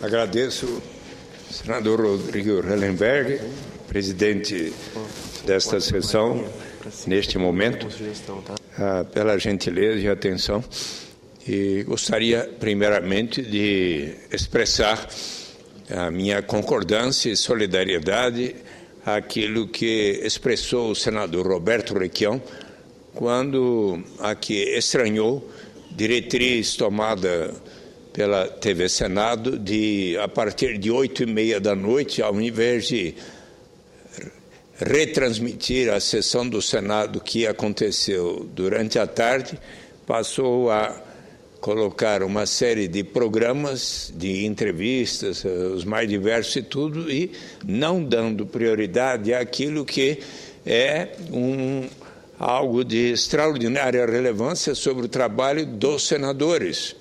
Agradeço, senador Rodrigo Rollenberg, presidente desta sessão, neste momento, pela gentileza e atenção. E gostaria, primeiramente, de expressar a minha concordância e solidariedade àquilo que expressou o senador Roberto Requião, quando aqui estranhou diretriz tomada pela TV Senado de, a partir de 8h30 da noite, ao invés de retransmitir a sessão do Senado que aconteceu durante a tarde, passou a colocar uma série de programas, de entrevistas, os mais diversos e tudo, e não dando prioridade àquilo que é algo de extraordinária relevância sobre o trabalho dos senadores,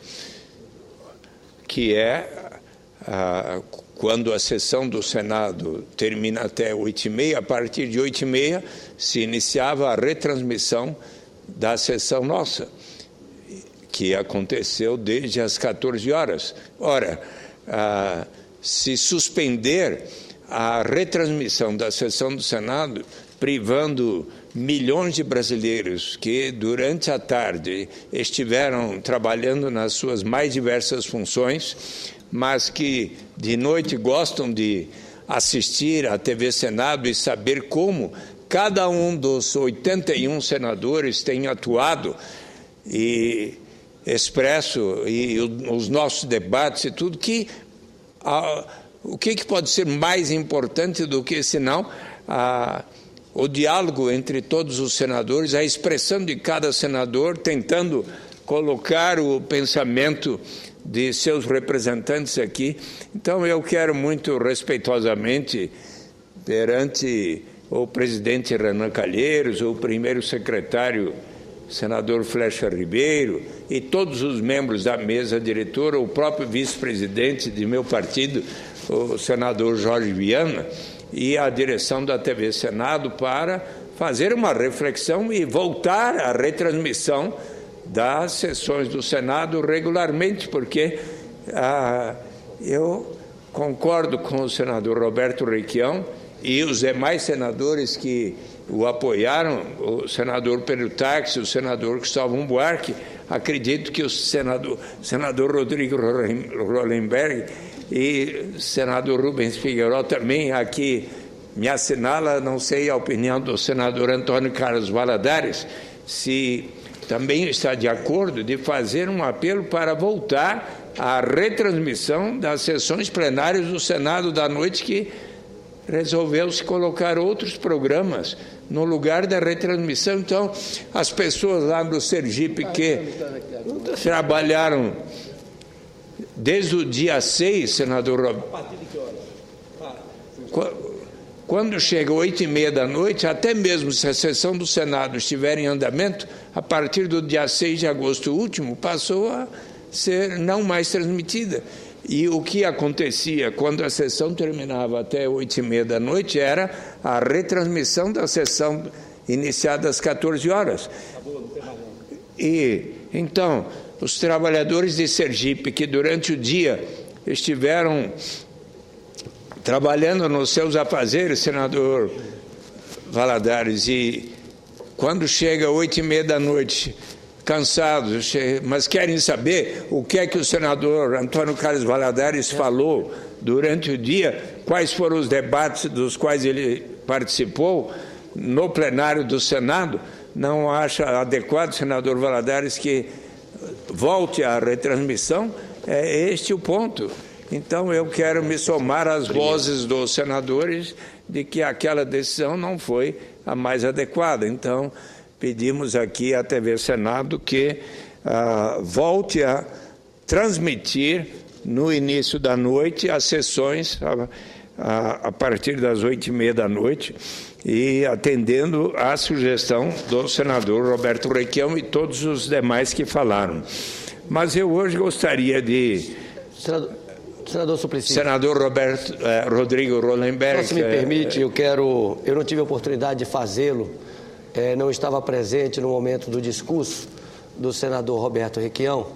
que é quando a sessão do Senado termina até 8h30, a partir de 8h30 se iniciava a retransmissão da sessão nossa, que aconteceu desde as 14 horas. Ora, se suspender a retransmissão da sessão do Senado, privando milhões de brasileiros que durante a tarde estiveram trabalhando nas suas mais diversas funções, mas que de noite gostam de assistir à TV Senado e saber como cada um dos 81 senadores tem atuado e expresso, e os nossos debates e tudo, o que pode ser mais importante do que, senão, o diálogo entre todos os senadores, a expressão de cada senador, tentando colocar o pensamento de seus representantes aqui. Então, eu quero muito respeitosamente, perante o presidente Renan Calheiros, o primeiro secretário, senador Flecha Ribeiro, e todos os membros da mesa diretora, o próprio vice-presidente de meu partido, o senador Jorge Viana, e a direção da TV Senado, para fazer uma reflexão e voltar à retransmissão das sessões do Senado regularmente, porque eu concordo com o senador Roberto Requião e os demais senadores que o apoiaram, o senador Pedro Táxi, o senador Cristóvão Buarque. Acredito que o senador Rodrigo Rollenberg e o senador Rubens Figueiredo também aqui me assinala, não sei a opinião do senador Antônio Carlos Valadares, se também está de acordo de fazer um apelo para voltar à retransmissão das sessões plenárias do Senado da noite, que resolveu-se colocar outros programas no lugar da retransmissão. Então, as pessoas lá do Sergipe que trabalharam desde o dia 6, senador Roberto, quando chega 8h30 da noite, até mesmo se a sessão do Senado estiver em andamento, a partir do dia 6 de agosto último, passou a ser não mais transmitida. E o que acontecia quando a sessão terminava até 8h30 da noite era a retransmissão da sessão iniciada às 14 horas. E, então, os trabalhadores de Sergipe que durante o dia estiveram trabalhando nos seus afazeres, senador Valadares, e quando chega 8h30 da noite, cansados, mas querem saber o que é que o senador Antônio Carlos Valadares falou durante o dia, quais foram os debates dos quais ele participou no plenário do Senado, não acha adequado, senador Valadares, que volte à retransmissão? É este o ponto. Então, eu quero me somar às vozes dos senadores de que aquela decisão não foi a mais adequada. Então, pedimos aqui à TV Senado que volte a transmitir no início da noite as sessões a partir das 8h30 da noite, e atendendo à sugestão do senador Roberto Requião e todos os demais que falaram. Mas eu hoje gostaria de... Senador Suplicy. Senador Rodrigo Rollenberg. Se me permite, eu não tive a oportunidade de fazê-lo, não estava presente no momento do discurso do senador Roberto Requião,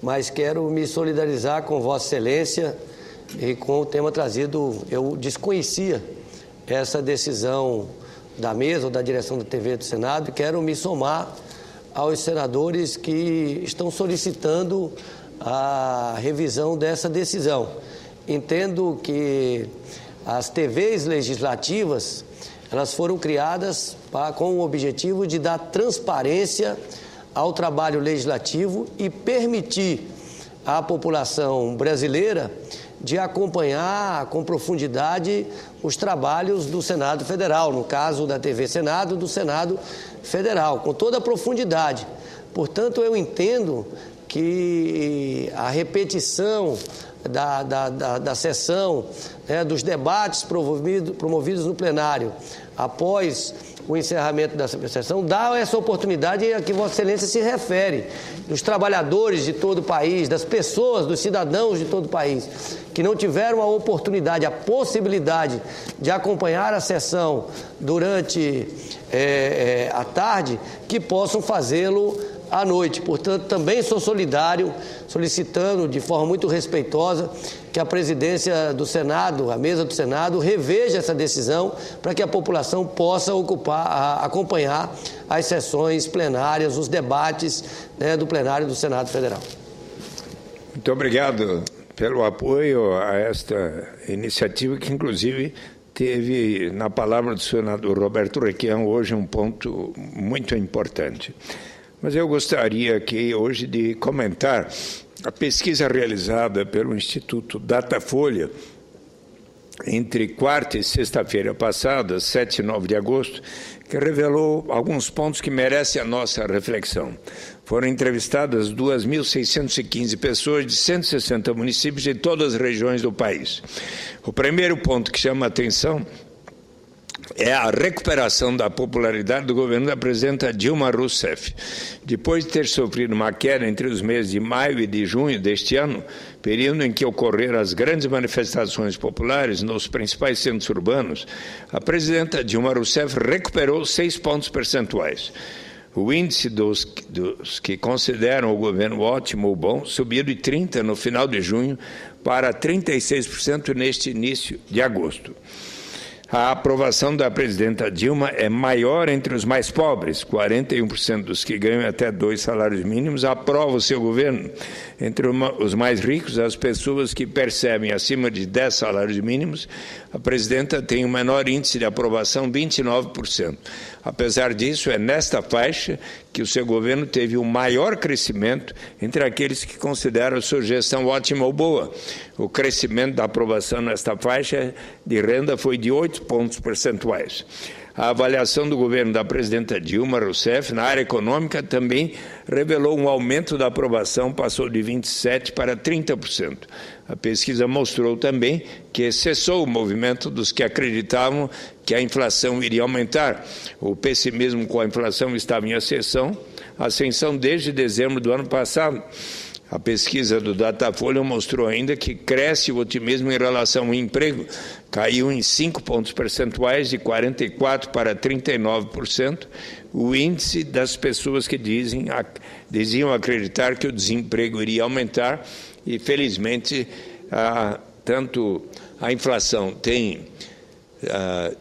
mas quero me solidarizar com Vossa Excelência e com o tema trazido, eu desconhecia essa decisão da mesa ou da direção da TV do Senado e quero me somar aos senadores que estão solicitando a revisão dessa decisão. Entendo que as TVs legislativas, elas foram criadas com o objetivo de dar transparência ao trabalho legislativo e permitir à população brasileira de acompanhar com profundidade os trabalhos do Senado Federal, no caso da TV Senado, do Senado Federal, com toda a profundidade. Portanto, eu entendo que a repetição da sessão, dos debates promovidos no plenário após o encerramento dessa sessão, dá essa oportunidade a que Vossa Excelência se refere, dos trabalhadores de todo o país, das pessoas, dos cidadãos de todo o país, que não tiveram a oportunidade, a possibilidade de acompanhar a sessão durante a tarde, que possam fazê-lo à noite. Portanto, também sou solidário, solicitando de forma muito respeitosa que a presidência do Senado, a mesa do Senado, reveja essa decisão para que a população possa acompanhar as sessões plenárias, os debates do plenário do Senado Federal. Muito obrigado pelo apoio a esta iniciativa, que inclusive teve na palavra do senador Roberto Requião hoje um ponto muito importante. Mas eu gostaria aqui hoje de comentar a pesquisa realizada pelo Instituto Datafolha entre quarta e sexta-feira passada, 7 e 9 de agosto, que revelou alguns pontos que merecem a nossa reflexão. Foram entrevistadas 2.615 pessoas de 160 municípios de todas as regiões do país. O primeiro ponto que chama a atenção é a recuperação da popularidade do governo da presidenta Dilma Rousseff. Depois de ter sofrido uma queda entre os meses de maio e de junho deste ano, período em que ocorreram as grandes manifestações populares nos principais centros urbanos, a presidenta Dilma Rousseff recuperou 6 pontos percentuais. O índice dos que consideram o governo ótimo ou bom subiu de 30% no final de junho para 36% neste início de agosto. A aprovação da presidenta Dilma é maior entre os mais pobres, 41% dos que ganham até 2 salários mínimos aprovam o seu governo. Entre os mais ricos, as pessoas que percebem acima de 10 salários mínimos, a presidenta tem o menor índice de aprovação, 29%. Apesar disso, é nesta faixa que o seu governo teve o maior crescimento entre aqueles que consideram a sua gestão ótima ou boa. O crescimento da aprovação nesta faixa de renda foi de 8 pontos percentuais. A avaliação do governo da presidenta Dilma Rousseff na área econômica também revelou um aumento da aprovação, passou de 27% para 30%. A pesquisa mostrou também que cessou o movimento dos que acreditavam que a inflação iria aumentar. O pessimismo com a inflação estava em ascensão desde dezembro do ano passado. A pesquisa do Datafolha mostrou ainda que cresce o otimismo em relação ao emprego. Caiu em 5 pontos percentuais, de 44% para 39%, o índice das pessoas que diziam acreditar que o desemprego iria aumentar e, felizmente, tanto a inflação tem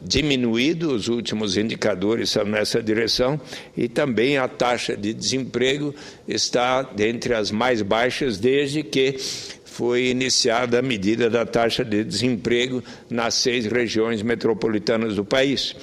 diminuído, os últimos indicadores são nessa direção, e também a taxa de desemprego está dentre as mais baixas desde que foi iniciada a medida da taxa de desemprego nas 6 regiões metropolitanas do país.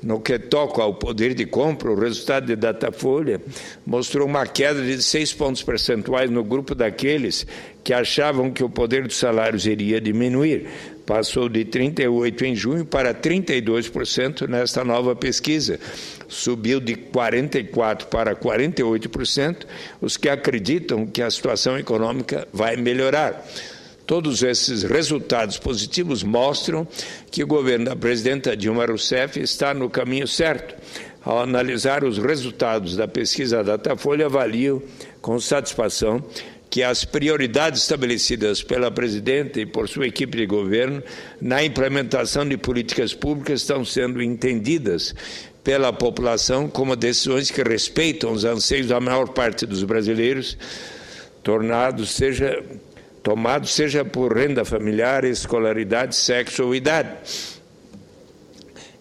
No que toca ao poder de compra, o resultado de Datafolha mostrou uma queda de 6 pontos percentuais no grupo daqueles que achavam que o poder dos salários iria diminuir. Passou de 38% em junho para 32% nesta nova pesquisa. Subiu de 44% para 48% os que acreditam que a situação econômica vai melhorar. Todos esses resultados positivos mostram que o governo da presidenta Dilma Rousseff está no caminho certo. Ao analisar os resultados da pesquisa Datafolha, avalio com satisfação que as prioridades estabelecidas pela presidenta e por sua equipe de governo na implementação de políticas públicas estão sendo entendidas pela população como decisões que respeitam os anseios da maior parte dos brasileiros, tornados seja tomado seja por renda familiar, escolaridade, sexo ou idade.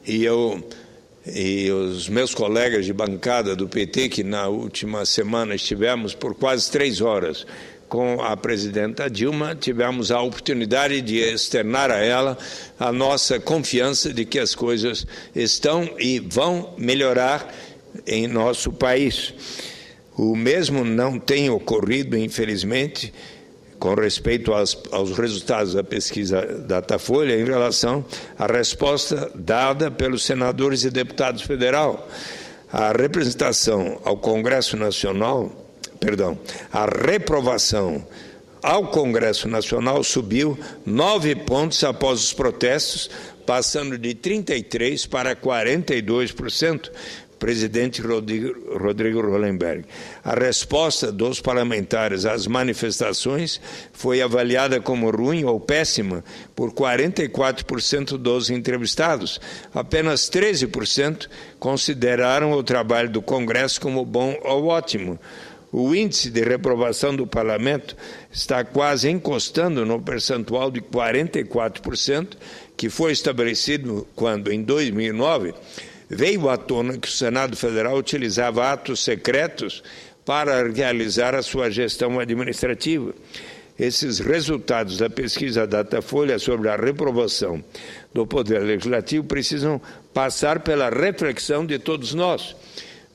E os meus colegas de bancada do PT, que na última semana estivemos por quase 3 horas com a presidenta Dilma, tivemos a oportunidade de externar a ela a nossa confiança de que as coisas estão e vão melhorar em nosso país. O mesmo não tem ocorrido, infelizmente, com respeito aos resultados da pesquisa Datafolha, em relação à resposta dada pelos senadores e deputados federal. A representação ao Congresso Nacional, a reprovação ao Congresso Nacional subiu 9 pontos após os protestos, passando de 33% para 42%. Presidente Rodrigo Hollenberg. A resposta dos parlamentares às manifestações foi avaliada como ruim ou péssima por 44% dos entrevistados. Apenas 13% consideraram o trabalho do Congresso como bom ou ótimo. O índice de reprovação do parlamento está quase encostando no percentual de 44%, que foi estabelecido quando, em 2009, veio à tona que o Senado Federal utilizava atos secretos para realizar a sua gestão administrativa. Esses resultados da pesquisa Datafolha sobre a reprovação do Poder Legislativo precisam passar pela reflexão de todos nós.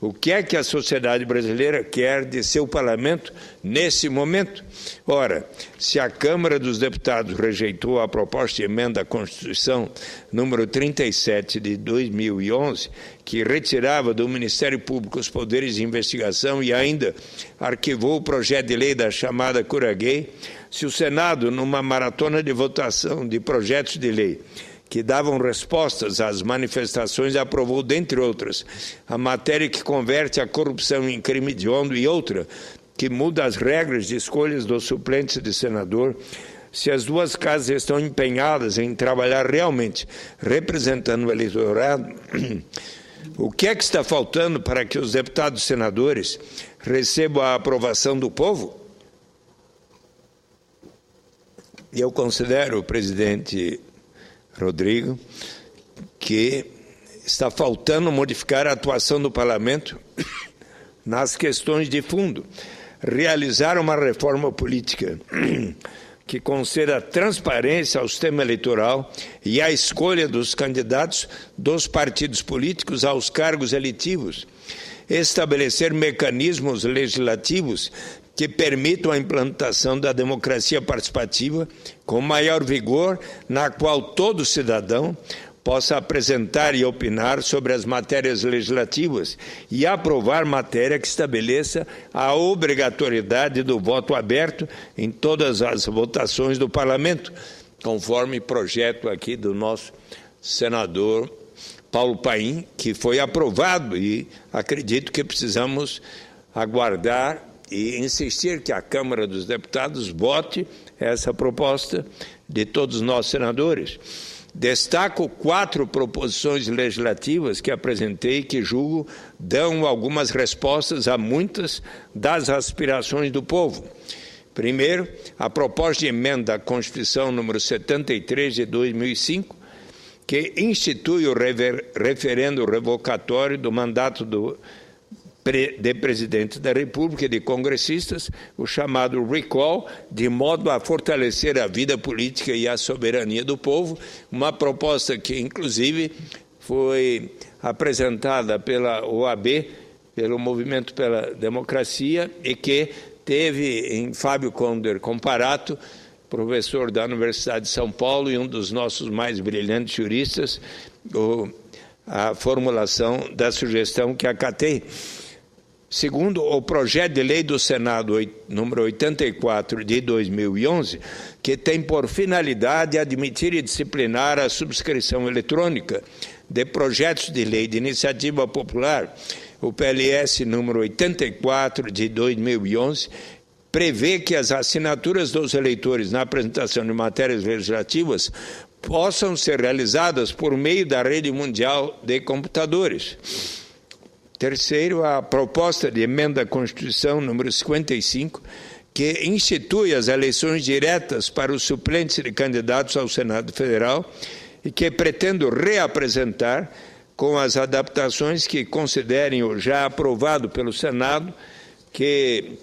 O que é que a sociedade brasileira quer de seu parlamento nesse momento? Ora, se a Câmara dos Deputados rejeitou a proposta de emenda à Constituição número 37 de 2011, que retirava do Ministério Público os poderes de investigação e ainda arquivou o projeto de lei da chamada cura gay, se o Senado, numa maratona de votação de projetos de lei, que davam respostas às manifestações, aprovou, dentre outras, a matéria que converte a corrupção em crime hediondo e outra, que muda as regras de escolhas dos suplentes de senador. Se as duas casas estão empenhadas em trabalhar realmente representando o eleitorado, o que é que está faltando para que os deputados e senadores recebam a aprovação do povo? E eu considero, presidente Rodrigo, que está faltando modificar a atuação do parlamento nas questões de fundo, realizar uma reforma política que conceda transparência ao sistema eleitoral e à escolha dos candidatos dos partidos políticos aos cargos eletivos, estabelecer mecanismos legislativos que permitam a implantação da democracia participativa com maior vigor, na qual todo cidadão possa apresentar e opinar sobre as matérias legislativas e aprovar matéria que estabeleça a obrigatoriedade do voto aberto em todas as votações do Parlamento, conforme projeto aqui do nosso senador Paulo Paim, que foi aprovado, e acredito que precisamos aguardar e insistir que a Câmara dos Deputados vote essa proposta de todos nós senadores. Destaco 4 proposições legislativas que apresentei que julgo dão algumas respostas a muitas das aspirações do povo. Primeiro, a proposta de emenda à Constituição número 73 de 2005, que institui o referendo revocatório do mandato de presidente da República e de congressistas, o chamado recall, de modo a fortalecer a vida política e a soberania do povo, uma proposta que, inclusive, foi apresentada pela OAB, pelo Movimento pela Democracia, e que teve em Fábio Conder Comparato, professor da Universidade de São Paulo e um dos nossos mais brilhantes juristas, a formulação da sugestão que acatei. Segundo o projeto de lei do Senado número 84 de 2011, que tem por finalidade admitir e disciplinar a subscrição eletrônica de projetos de lei de iniciativa popular, o PLS número 84 de 2011, prevê que as assinaturas dos eleitores na apresentação de matérias legislativas possam ser realizadas por meio da rede mundial de computadores. Terceiro, a proposta de emenda à Constituição número 55, que institui as eleições diretas para os suplentes de candidatos ao Senado Federal e que pretendo reapresentar com as adaptações que considerem o já aprovado pelo Senado, que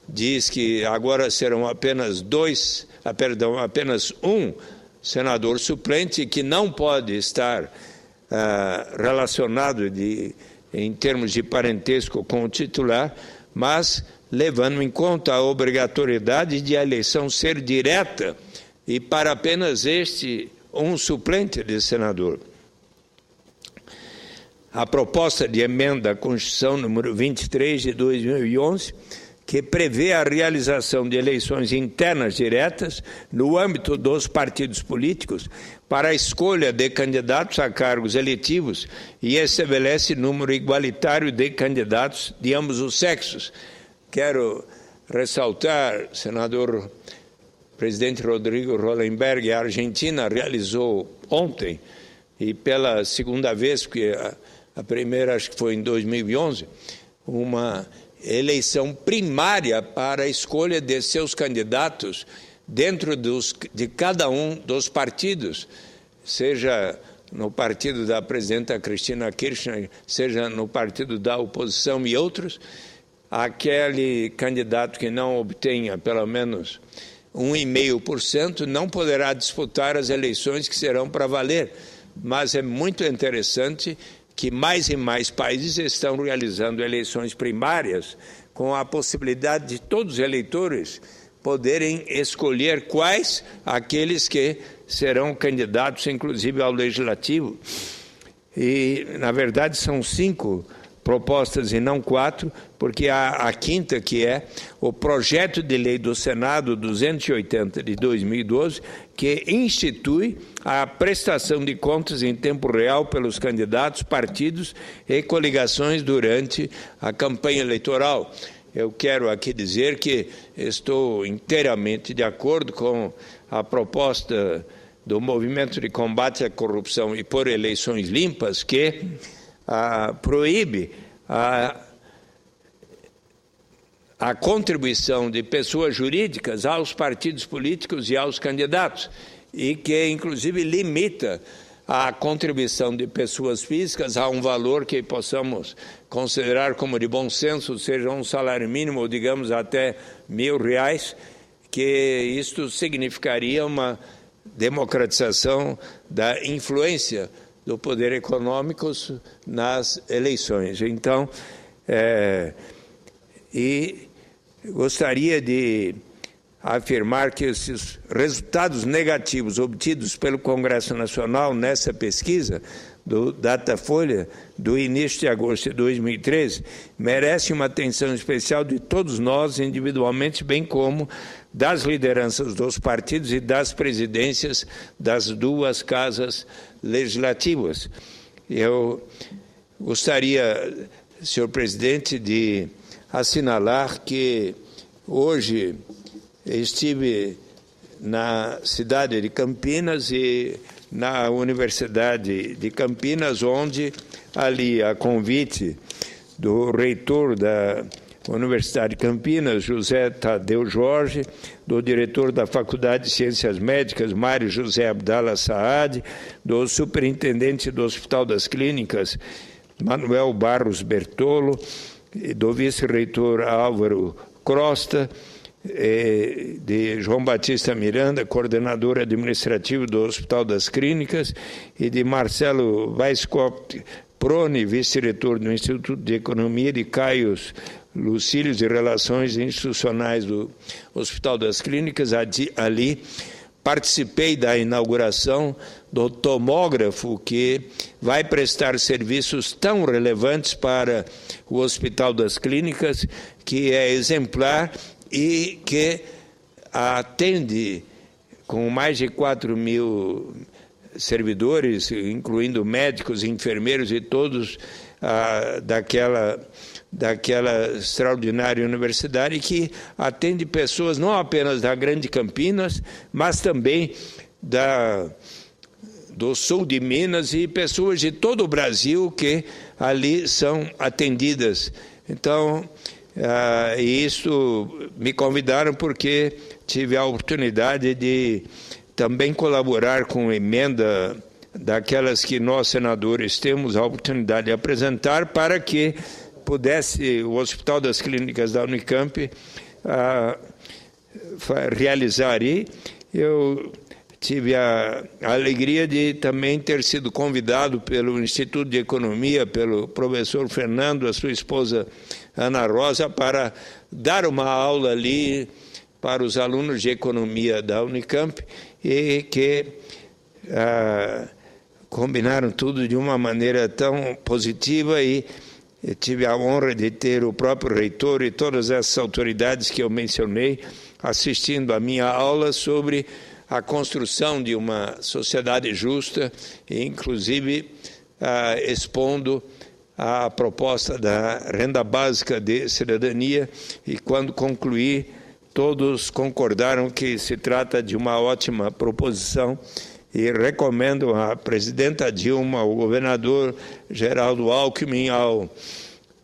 diz que agora serão apenas um senador suplente que não pode estar relacionado em termos de parentesco com o titular, mas levando em conta a obrigatoriedade de a eleição ser direta e para apenas um suplente de senador. A proposta de emenda à Constituição número 23 de 2011, que prevê a realização de eleições internas diretas no âmbito dos partidos políticos para a escolha de candidatos a cargos eletivos e estabelece número igualitário de candidatos de ambos os sexos. Quero ressaltar, senador presidente Rodrigo Hollenberg, a Argentina realizou ontem, e pela segunda vez, porque a primeira acho que foi em 2011, uma eleição primária para a escolha de seus candidatos dentro de cada um dos partidos, seja no partido da presidenta Cristina Kirchner, seja no partido da oposição e outros. Aquele candidato que não obtenha pelo menos 1,5% não poderá disputar as eleições que serão para valer. Mas é muito interessante que mais e mais países estão realizando eleições primárias com a possibilidade de todos os eleitores poderem escolher quais aqueles que serão candidatos, inclusive ao Legislativo. E, na verdade, são 5 propostas e não 4, porque a quinta, que é o projeto de lei do Senado 280 de 2012, que institui a prestação de contas em tempo real pelos candidatos, partidos e coligações durante a campanha eleitoral. Eu quero aqui dizer que estou inteiramente de acordo com a proposta do Movimento de Combate à Corrupção e por Eleições Limpas, que proíbe a contribuição de pessoas jurídicas aos partidos políticos e aos candidatos, e que, inclusive, limita a contribuição de pessoas físicas a um valor que possamos considerar como de bom senso, seja um salário mínimo, ou digamos até R$1.000, que isto significaria uma democratização da influência do poder econômico nas eleições. Então, gostaria de afirmar que esses resultados negativos obtidos pelo Congresso Nacional nessa pesquisa do Datafolha do início de agosto de 2013 merecem uma atenção especial de todos nós individualmente, bem como das lideranças dos partidos e das presidências das 2 casas legislativas. Eu gostaria, senhor presidente, de assinalar que hoje estive na cidade de Campinas e na Universidade de Campinas, onde ali, a convite do reitor da Universidade de Campinas, José Tadeu Jorge, do diretor da Faculdade de Ciências Médicas, Mário José Abdala Saad, do superintendente do Hospital das Clínicas, Manuel Barros Bertolo, do vice-reitor Álvaro Crosta, de João Batista Miranda, coordenador administrativo do Hospital das Clínicas, e de Marcelo Weisskopf Prone, vice-diretor do Instituto de Economia, de Caio Lucílio de Relações Institucionais do Hospital das Clínicas. Ali participei da inauguração do tomógrafo que vai prestar serviços tão relevantes para o Hospital das Clínicas, que é exemplar e que atende com mais de 4.000 servidores, incluindo médicos, enfermeiros e todos daquela extraordinária universidade, que atende pessoas não apenas da Grande Campinas, mas também do sul de Minas e pessoas de todo o Brasil que ali são atendidas. Então, E isso me convidaram porque tive a oportunidade de também colaborar com emenda daquelas que nós, senadores, temos a oportunidade de apresentar para que pudesse o Hospital das Clínicas da Unicamp realizar. E eu tive a alegria de também ter sido convidado pelo Instituto de Economia, pelo professor Fernando, a sua esposa Ana Rosa, para dar uma aula ali para os alunos de Economia da Unicamp e que combinaram tudo de uma maneira tão positiva e eu tive a honra de ter o próprio reitor e todas essas autoridades que eu mencionei assistindo a minha aula sobre a construção de uma sociedade justa e, inclusive, expondo a proposta da renda básica de cidadania e, quando concluí, todos concordaram que se trata de uma ótima proposição e recomendo à presidenta Dilma, ao governador Geraldo Alckmin, ao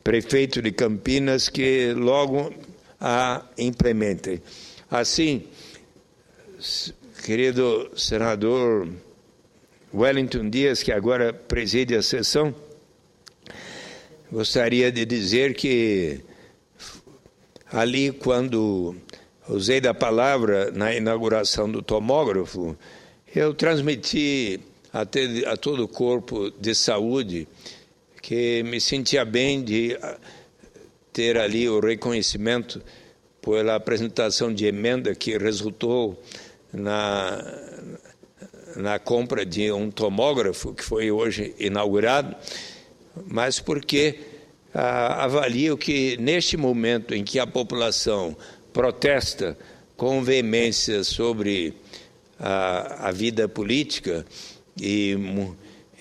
prefeito de Campinas, que logo a implementem. Assim, querido senador Wellington Dias, que agora preside a sessão, gostaria de dizer que ali, quando usei da palavra na inauguração do tomógrafo, eu transmiti a todo o corpo de saúde que me sentia bem de ter ali o reconhecimento pela apresentação de emenda que resultou na compra de um tomógrafo que foi hoje inaugurado, mas porque avalio que neste momento em que a população protesta com veemência sobre a vida política,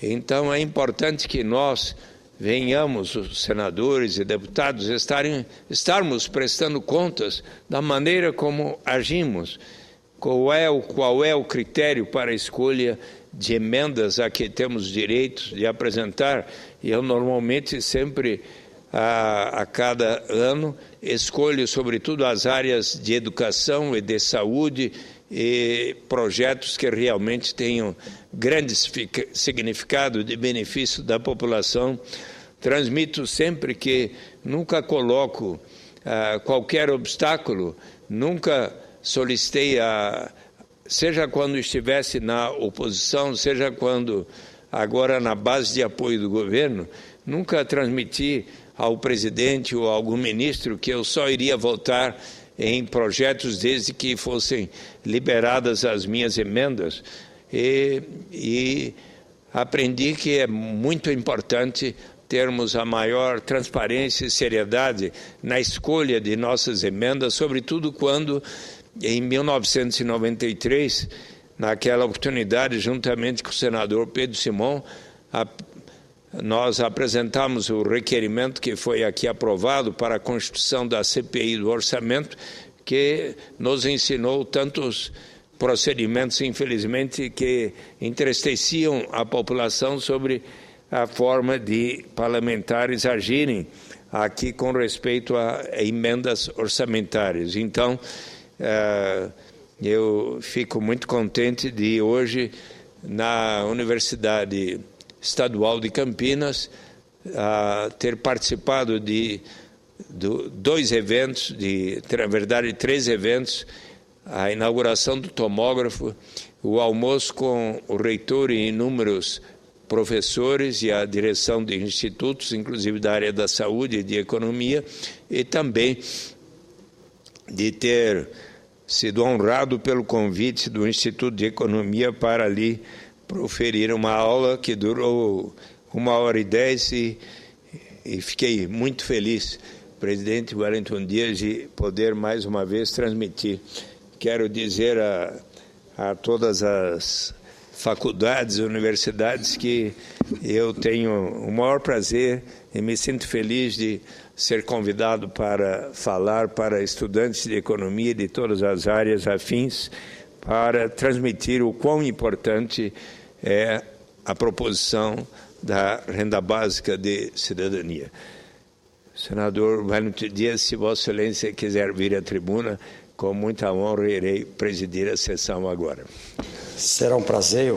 então é importante que nós venhamos, os senadores e deputados, estarmos prestando contas da maneira como agimos, qual é o critério para a escolha de emendas a que temos direito de apresentar. E eu normalmente sempre, a cada ano, escolho sobretudo as áreas de educação e de saúde e projetos que realmente tenham grande significado de benefício da população. Transmito sempre que nunca coloco qualquer obstáculo, nunca solicitei, seja quando estivesse na oposição, seja quando agora na base de apoio do governo, nunca transmiti ao presidente ou a algum ministro que eu só iria votar em projetos desde que fossem liberadas as minhas emendas. E aprendi que é muito importante termos a maior transparência e seriedade na escolha de nossas emendas, sobretudo quando, em 1993, naquela oportunidade, juntamente com o senador Pedro Simão, nós apresentamos o requerimento que foi aqui aprovado para a constituição da CPI do orçamento, que nos ensinou tantos procedimentos, infelizmente, que entristeciam a população sobre a forma de parlamentares agirem aqui com respeito a emendas orçamentárias. Então, eu fico muito contente de hoje, na Universidade Estadual de Campinas, ter participado de dois eventos, na verdade 3 eventos, a inauguração do tomógrafo, o almoço com o reitor e inúmeros professores e a direção de institutos, inclusive da área da saúde e de economia, e também de ter sido honrado pelo convite do Instituto de Economia para ali proferir uma aula que durou 1h10 e fiquei muito feliz, presidente Wellington Dias, de poder mais uma vez transmitir. Quero dizer a todas as faculdades e universidades que eu tenho o maior prazer e me sinto feliz de ser convidado para falar para estudantes de economia de todas as áreas afins, para transmitir o quão importante é a proposição da renda básica de cidadania. Senador Wellington Dias, se Vossa Excelência quiser vir à tribuna, com muita honra irei presidir a sessão agora. Será um prazer.